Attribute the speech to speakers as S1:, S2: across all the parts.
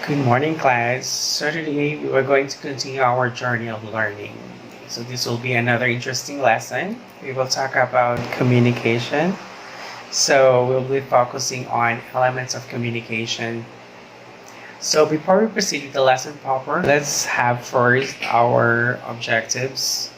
S1: Good morning, class. So today we are going to continue our journey of learning. So this will be another interesting lesson. We will talk about communication. So we'll be focusing on elements of communication. So before we proceed with the lesson proper, let's have first our objectives.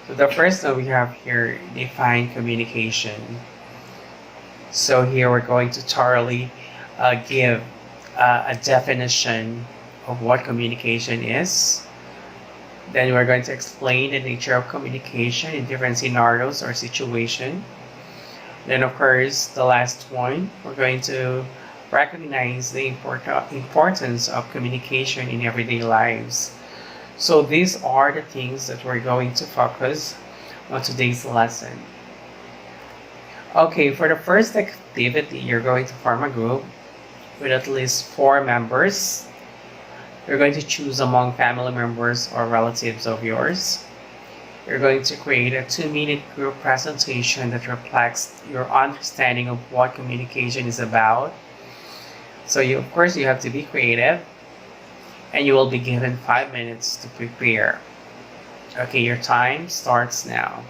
S1: So the first one we have here, define communication. So here we're going to thoroughly give a definition of what communication is. Then we're going to explain the nature of communication in different scenarios or situation. Then of course, the last one, we're going to recognize the importance of communication in everyday lives. So these are the things that we're going to focus on today's lesson. Okay, for the first activity, you're going to form a group with at least 4 members. You're going to choose among family members or relatives of yours. You're going to create a 2-minute group presentation that reflects your understanding of what communication is about. So of course, you have to be creative, and you will be given 5 minutes to prepare. Okay, your time starts now.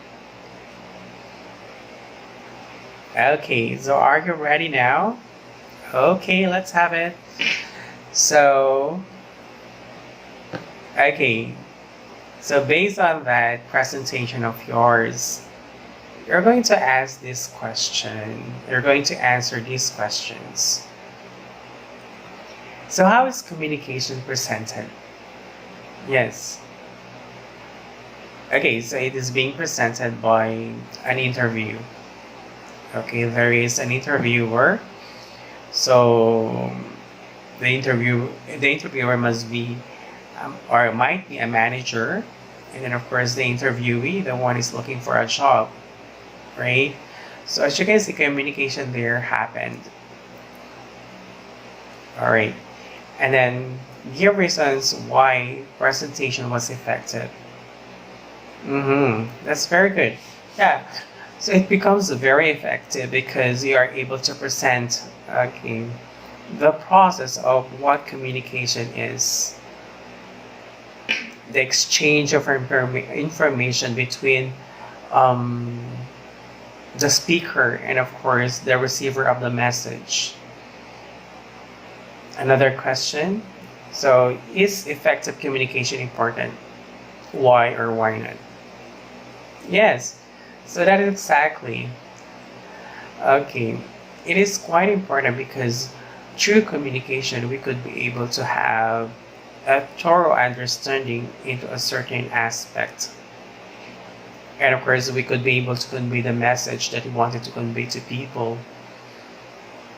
S1: Okay, so are you ready now? Okay, let's have it. So, okay, so based on that presentation of yours, you're going to ask this question. You're going to answer these questions. So how is communication presented? Yes. Okay, so it is being presented by an interview. Okay, there is an interviewer. So the interviewer must be or might be a manager, and then of course the interviewee, the one is looking for a job, right? So as you can see, communication there happened. All right, and then give reasons why presentation was effective. That's very good. Yeah. So it becomes very effective because you are able to present the process of what communication is. The exchange of information between the speaker and of course the receiver of the message. Another question. So is effective communication important? Why or why not? Yes. So that is exactly. Okay. It is quite important because through communication we could be able to have a thorough understanding into a certain aspect. And of course we could be able to convey the message that we wanted to convey to people.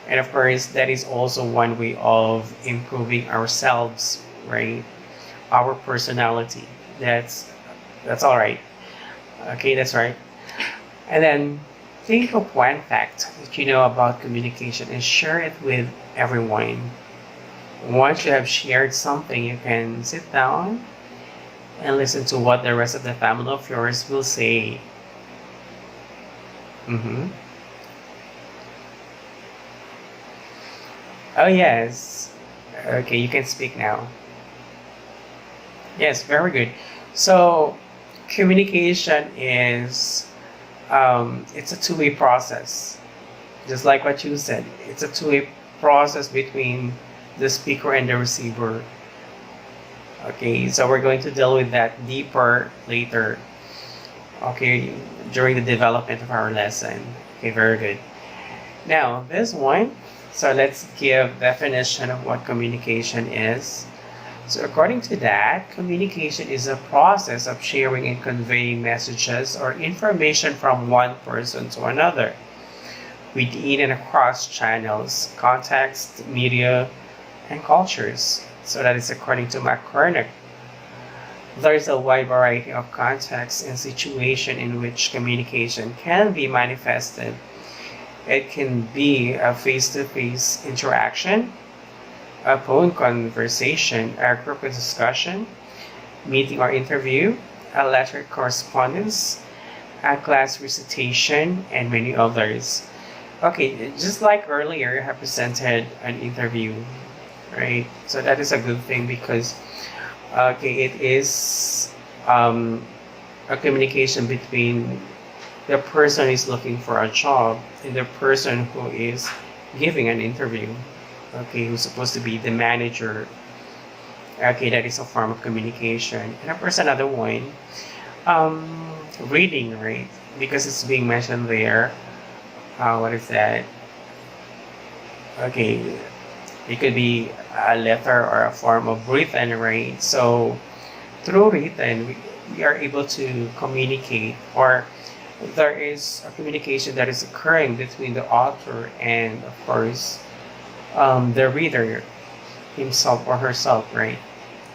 S1: And of course that is also one way of improving ourselves, right? Our personality. That's all right. Okay, that's right. And then think of one fact that you know about communication and share it with everyone. Once you have shared something, you can sit down and listen to what the rest of the family of yours will say. Oh, yes. Okay, you can speak now. Yes, very good. So, communication is it's a two-way process. Just like what you said, it's a two-way process between the speaker and the receiver. Okay, so we're going to deal with that deeper later. Okay, during the development of our lesson. Okay, very good. Now, this one, so let's give definition of what communication is. So according to that, communication is a process of sharing and conveying messages or information from one person to another within and across channels, context, media, and cultures. So that is according to McCormick. There is a wide variety of contexts and situations in which communication can be manifested. It can be a face-to-face interaction, a phone conversation, a group discussion, meeting or interview, a letter correspondence, a class recitation, and many others. Okay, just like earlier, I have presented an interview. right? So that is a good thing because okay, it is um, a communication between the person is looking for a job and the person who is giving an interview. Okay, who's supposed to be the manager. Okay, that is a form of communication. And of course, another one, um, reading, right? Because it's being mentioned there. What is that? Okay, it could be a letter or a form of written, right? So through written, we are able to communicate, or there is a communication that is occurring between the author and, of course, the reader himself or herself, right?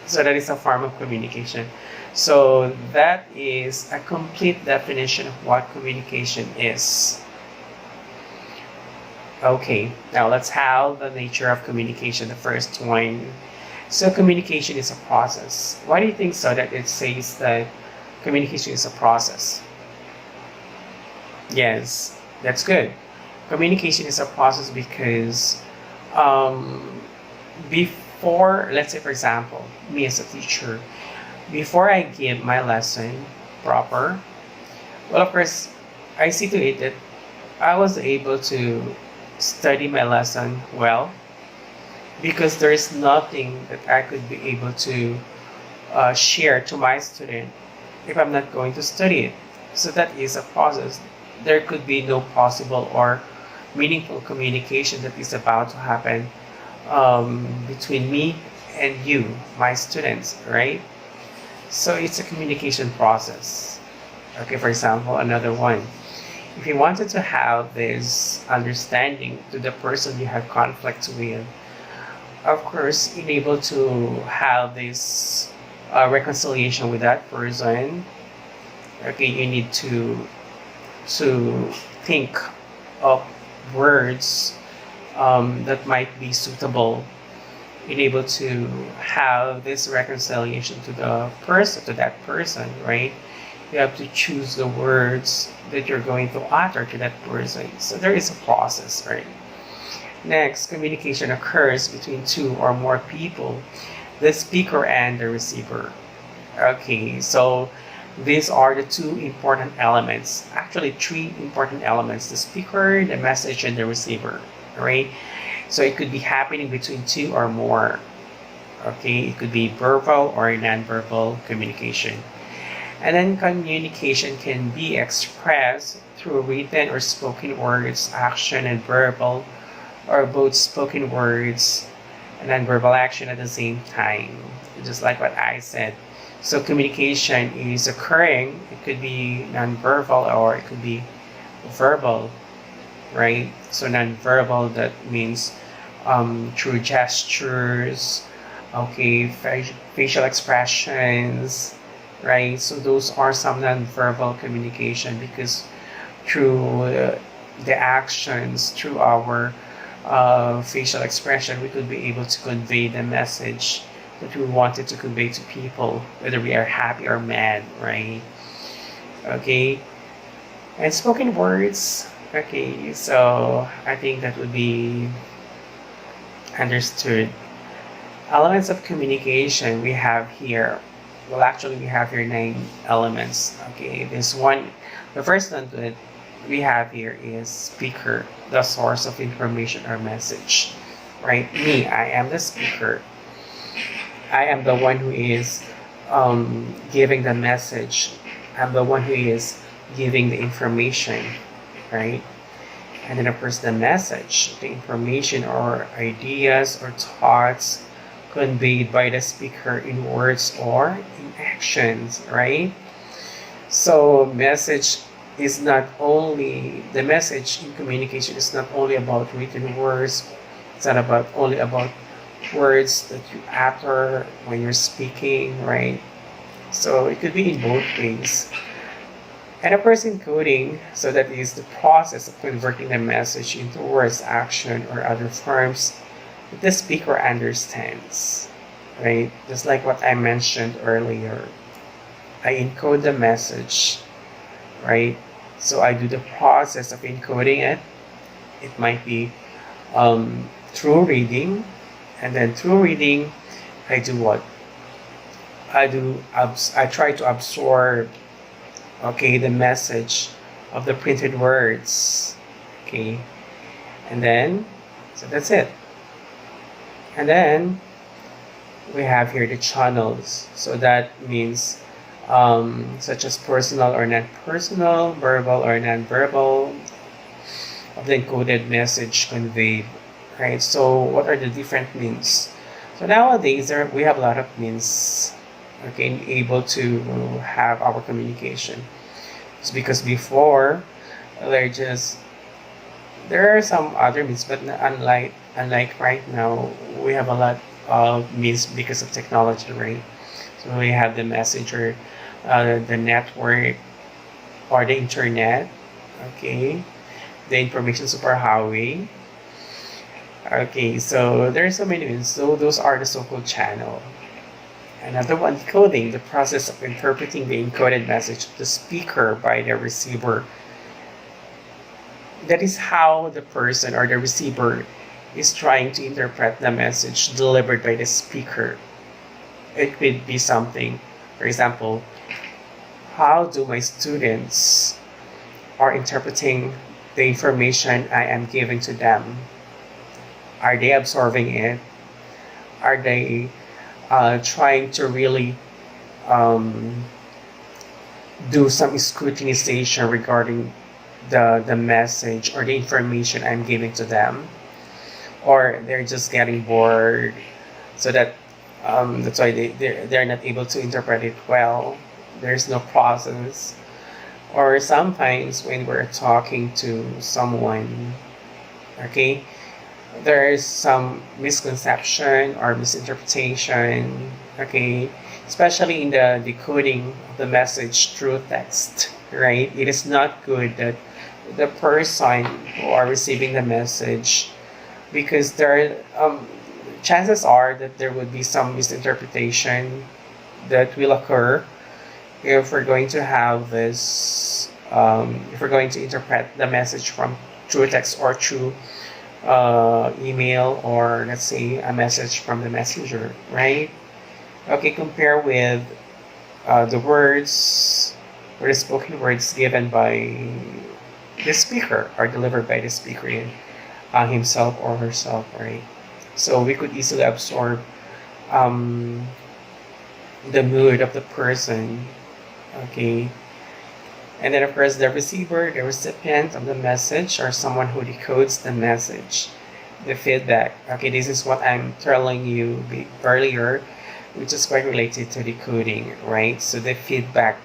S1: So that is a form of communication. So that is a complete definition of what communication is. Okay, now let's have the nature of communication, the first one. So communication is a process. Why do you think so that it says that communication is a process? Yes, that's good. Communication is a process because um, before, let's say for example, me as a teacher, before I give my lesson proper, well, of course, I see to it that I was able to study my lesson well because there is nothing that I could be able to share to my student if I'm not going to study it. So that is a process. There could be no possible or meaningful communication that is about to happen between me and you, my students, right? So it's a communication process. Okay, for example, another one. If you wanted to have this understanding to the person you have conflict with, of course, in able to have this reconciliation with that person, okay, you need to think of words that might be suitable in able to have this reconciliation to the person, to that person, right? You have to choose the words that you're going to utter to that person. So there is a process, right? Next, communication occurs between two or more people, the speaker and the receiver. Okay, so these are the two important elements. Actually, three important elements: the speaker, the message, and the receiver. Right? So it could be happening between two or more. Okay, it could be verbal or non-verbal communication. And then communication can be expressed through written or spoken words, action, and verbal, or both spoken words and non-verbal action at the same time. Just like what I said. So communication is occurring. It could be non-verbal or it could be verbal, right? So non-verbal, that means through gestures, okay, facial expressions, right? So those are some non-verbal communication because through the actions, through our facial expression, we could be able to convey the message that we wanted to convey to people, whether we are happy or mad, right? Okay, and spoken words. Okay, so I think that would be understood. Elements of communication we have here. Well, actually, we have here 9 elements. Okay, this one, the first one that we have here is speaker, the source of information or message, right? Me, I am the speaker. I am the one who is giving the message. I'm the one who is giving the information, right? And then, of course, the message, the information or ideas or thoughts conveyed by the speaker in words or in actions, right? So, message is not only, the message in communication is not only about written words, it's not about only about words that you utter when you're speaking, right? So it could be in both ways. And of course, encoding, so that is the process of converting the message into words, action, or other forms that the speaker understands, right? Just like what I mentioned earlier, I encode the message, right? So I do the process of encoding it. It might be through reading. And then through reading, I do what? I try to absorb, okay, the message of the printed words, okay, and then, so that's it. And then we have here the channels. So that means such as personal or non-personal, verbal or non-verbal, of the encoded message conveyed, right? So what are the different means? So nowadays we have a lot of means, okay, able to have our communication. It's because before they're just there are some other means, but unlike right now, we have a lot of means because of technology, right? So we have the messenger, the network, or the internet, okay, the information superhighway. Okay, so there are so many means. So those are the so-called channel. Another one, decoding, the process of interpreting the encoded message of the speaker by the receiver. That is how the person or the receiver is trying to interpret the message delivered by the speaker. It could be something, for example, how do my students are interpreting the information I am giving to them? Are they absorbing it? Are they trying to really um, do some scrutinization regarding the message or the information I'm giving to them? Or they're just getting bored, so that's why they're not able to interpret it well. There's no process. Or sometimes when we're talking to someone, okay, there is some misconception or misinterpretation, okay, especially in the decoding of the message through text, right? It is not good that the person who are receiving the message, because there chances are that there would be some misinterpretation that will occur if we're going to have this if we're going to interpret the message from through text or through email, or let's say a message from the messenger, right? Okay, compare with the words or the spoken words given by the speaker or delivered by the speaker himself or herself, right? So we could easily absorb um, the mood of the person, okay? And then, of course, the receiver, the recipient of the message, or someone who decodes the message, the feedback. Okay, this is what I'm telling you earlier, which is quite related to decoding, right? So the feedback,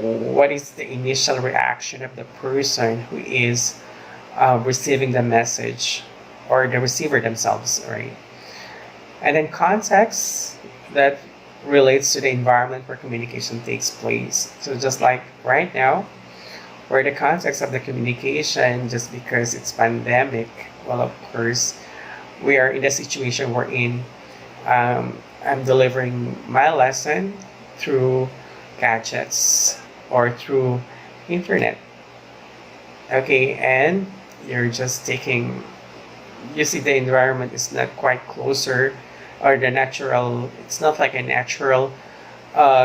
S1: what is the initial reaction of the person who is receiving the message, or the receiver themselves, right? And then context, that relates to the environment where communication takes place. So just like right now, where the context of the communication, just because it's pandemic, well, of course, we are in a situation wherein I'm delivering my lesson through gadgets or through internet. Okay, and you're just taking, you see the environment is not quite closer, or the natural, it's not like a natural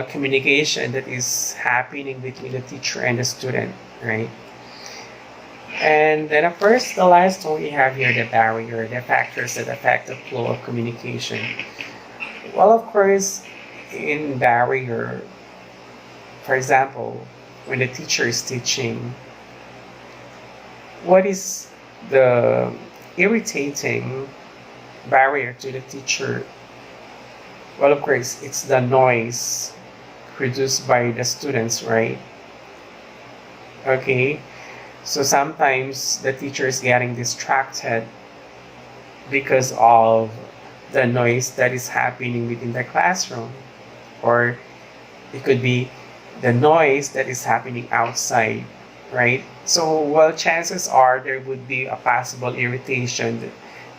S1: communication that is happening between the teacher and the student, right? And then of course the last one we have here, the barrier, the factors that affect the flow of communication. Well, of course, in barrier, for example, when the teacher is teaching, what is the irritating barrier to the teacher? Well, of course, it's the noise produced by the students, right? Okay, so sometimes the teacher is getting distracted because of the noise that is happening within the classroom, or it could be the noise that is happening outside, right? So, well, chances are there would be a possible irritation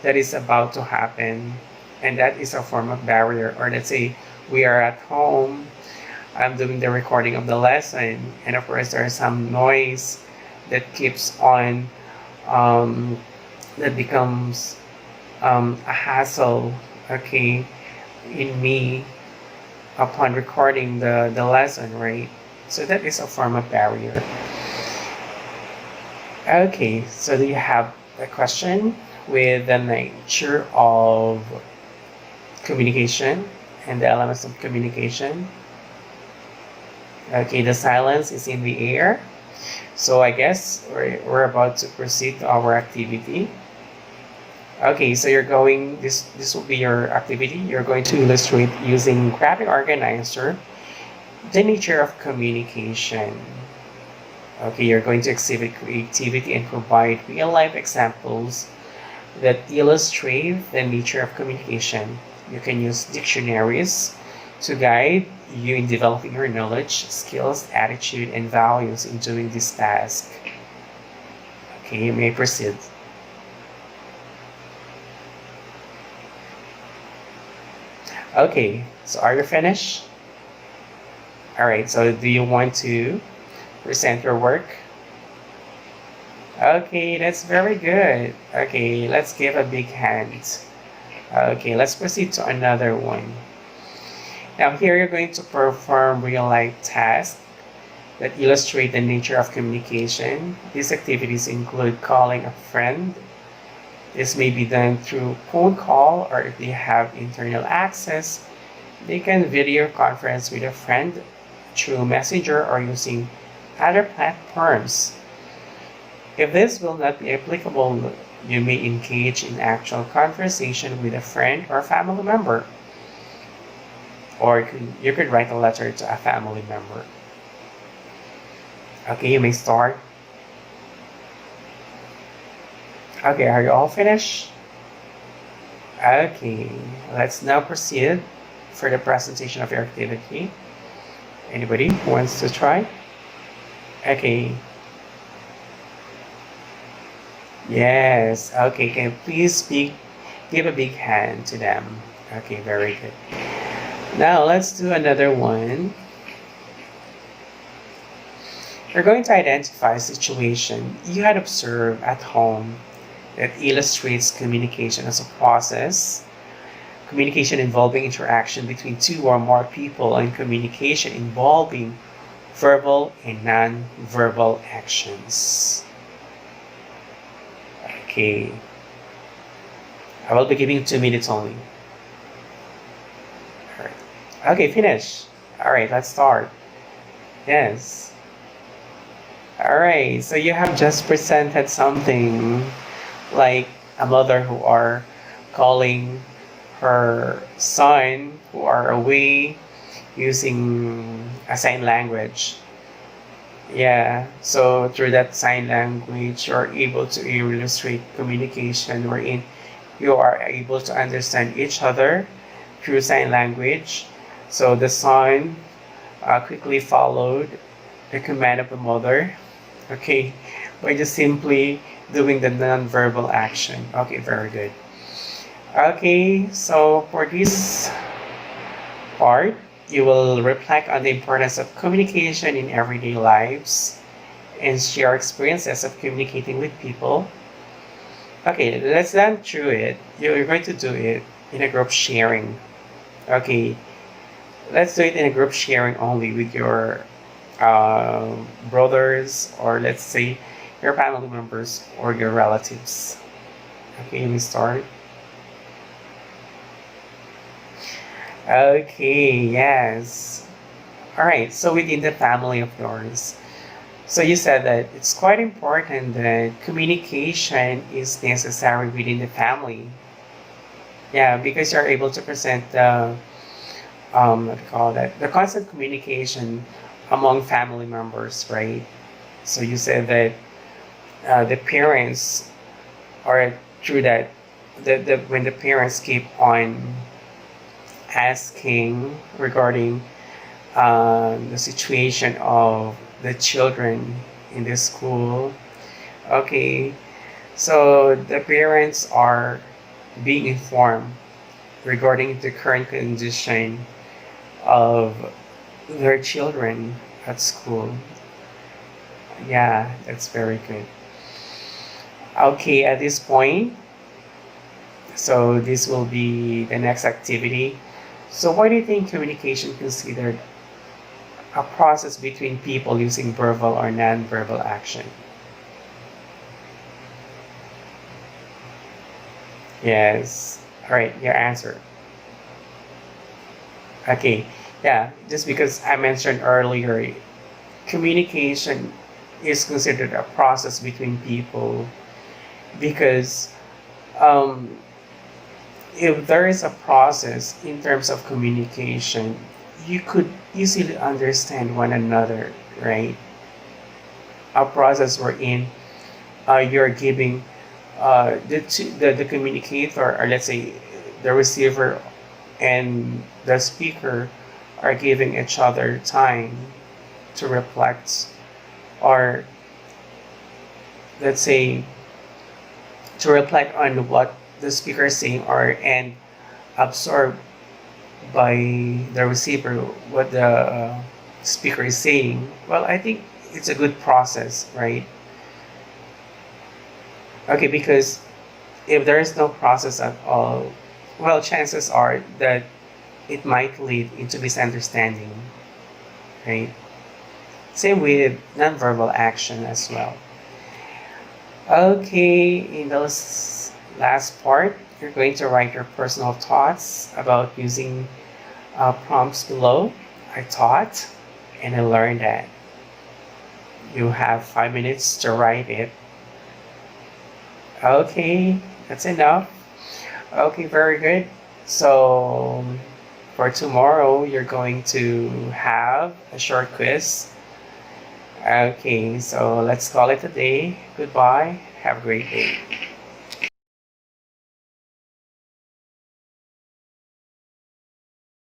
S1: that is about to happen, and that is a form of barrier. Or let's say we are at home, I'm doing the recording of the lesson, and of course there is some noise that keeps on, that becomes a hassle, okay, in me upon recording the lesson, right? So that is a form of barrier. Okay, so do you have a question with the nature of communication and the elements of communication? Okay, the silence is in the air. So I guess we're about to proceed to our activity. Okay, so this will be your activity. You're going to illustrate using graphic organizer the nature of communication. Okay, you're going to exhibit creativity and provide real life examples that illustrate the nature of communication. You can use dictionaries to guide you in developing your knowledge, skills, attitude, and values in doing this task. Okay, you may proceed. Okay, so are you finished? All right, so do you want to present your work? Okay, that's very good. Okay, let's give a big hand. Okay, let's proceed to another one. Now here you're going to perform real-life tasks that illustrate the nature of communication. These activities include calling a friend. This may be done through phone call, or if they have internal access, they can video conference with a friend through Messenger or using other platforms. If this will not be applicable, you may engage in actual conversation with a friend or family member. Or you could write a letter to a family member. Okay, you may start. Okay, are you all finished? Okay, let's now proceed for the presentation of your activity. Anybody who wants to try? Okay. Yes, okay, can you please give a big hand to them. Okay, very good. Now let's do another one. You're going to identify a situation you had observed at home that illustrates communication as a process, communication involving interaction between two or more people, and communication involving verbal and non-verbal actions. Okay. I will be giving 2 minutes only. Alright. Okay, finish. Alright, let's start. Yes. Alright, so you have just presented something like a mother who are calling her son who are away using a sign language. Yeah, so through that sign language, you're able to illustrate communication wherein you are able to understand each other through sign language. So the son quickly followed the command of the mother, okay, by just simply doing the non-verbal action. Okay, very good. Okay, so for this part, you will reflect on the importance of communication in everyday lives and share experiences of communicating with people. Okay, let's run through it. You're going to do it in a group sharing. Okay, let's do it in a group sharing only with your brothers, or let's say your family members or your relatives. Okay, we start. Okay, yes. All right, so within the family of yours, so you said that it's quite important that communication is necessary within the family. Yeah, because you're able to present the what do you call that? The constant communication among family members, right? So you said that the parents are through that when the parents keep on asking regarding the situation of the children in the school. Okay, so the parents are being informed regarding the current condition of their children at school. Yeah, that's very good. Okay, at this point, So this will be the next activity. So why do you think communication considered a process between people using verbal or non-verbal action? Yes. All right, your answer. Okay. Yeah, just because I mentioned earlier, communication is considered a process between people because um, if there is a process in terms of communication, you could easily understand one another, right? A process wherein you're giving the communicator, or let's say the receiver and the speaker, are giving each other time to reflect, or let's say to reflect on what the speaker is saying, or and absorb by the receiver what the speaker is saying. Well, I think it's a good process, right? Okay, because if there is no process at all, well, chances are that it might lead into misunderstanding, right? Same with nonverbal action as well. Okay, in those last part, you're going to write your personal thoughts about using prompts below. I taught and I learned that. You have 5 minutes to write it. Okay, that's enough. Okay, very good. So for tomorrow, you're going to have a short quiz. Okay, so let's call it a day. Goodbye. Have a great day.